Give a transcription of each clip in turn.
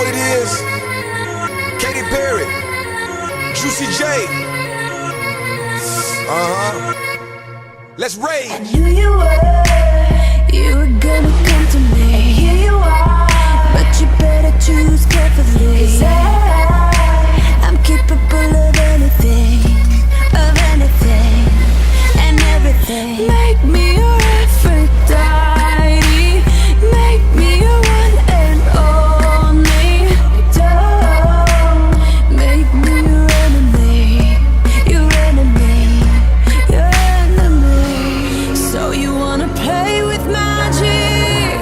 what it is? Katy Perry, Juicy J. Let's rage. I knew you were gonna come to me. And here you are, but you better choose carefully. 'Cause I'm capable of anything, and everything. Make me your Aphrodite, make me your one and only. Don't make me your enemy, your enemy, your enemy. So you wanna play with magic?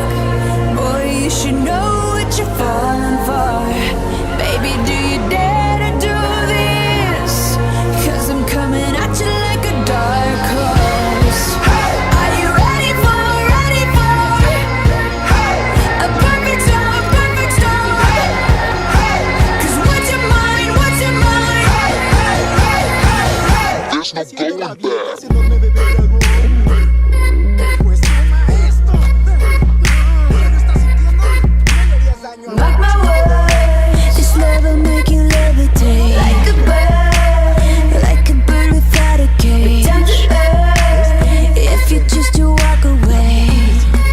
Boy, you should know what you're falling for. Baby, do you dare to do this? 'Cause I'm coming at you like a dark horse. Are you ready for a perfect storm, perfect storm? 'Cause what's your mind, what's your mind? There's no going back. Mark my words, this love will make you levitate like a bird without a cage. Down to earth, if you choose to walk away,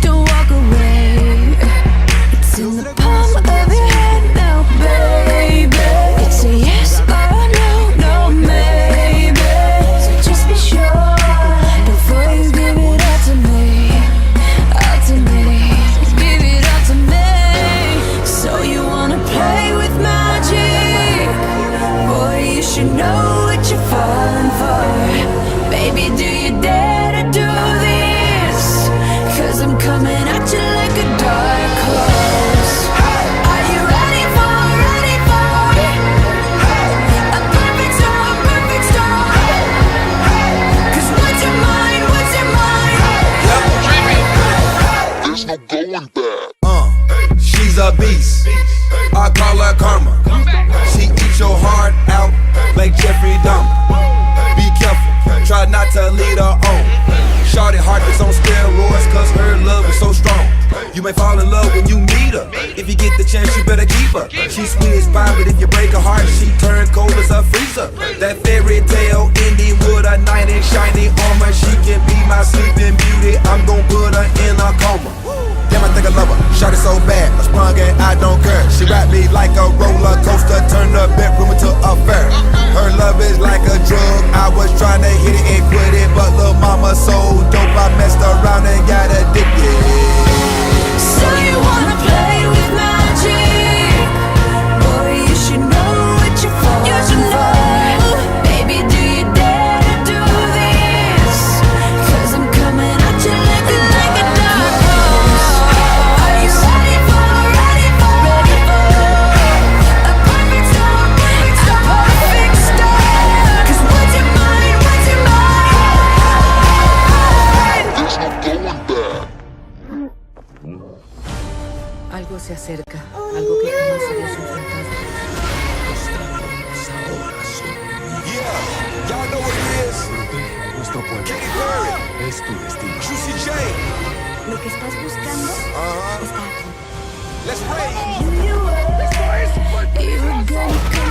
don't walk away. It's in the palm of your hand now, baby. It's a yes or no, no maybe. So just be sure before you give it all to me, all to me. Give it all to me. So you wanna play with magic? Boy, you should know what you're falling for. Baby, do you dare to do this? 'Cause I'm coming at you like a dark horse. Are you ready for a perfect storm, perfect storm? 'Cause what's your mind, what's your mind? There's no going back. She's a beast. I call her karma. She eats your heart out like Jeffrey Dahmer. Be careful, try not to lead her on. Shorty heart is on steroids 'cause her love is so strong. You may fall in love when you meet her. If you get the chance, you better keep her. She's sweet as pie, but if you break her heart, she turns cold as a freezer. That fairy tale ending with a knight in shiny armor. She can be my sleeping beauty. I'm gon' put her in a coma. Damn, I think I love her. Shot it so bad, I sprung and I don't care. She wrapped me like a roller coaster, turned the bedroom into a fair. Her love is like a drug. I was trying to hit it and quit it, but lil' mama so dope, I messed around and got addicted. So you wanna play with magic? Boy, you should know what you're falling for. Baby, do you dare to do this? 'Cause I'm coming at you like a dark horse. Are you ready for a perfect storm, perfect storm? 'Cause what's your mind, what's your mind? There's no going back. Algo se acerca, algo que jamás habías enfrentado. Yeah, y'all know what it is. Nuestro pueblo Katy Perry, es tu destino. Juicy J. Lo que estás buscando está aquí. Let's rage. You were gonna come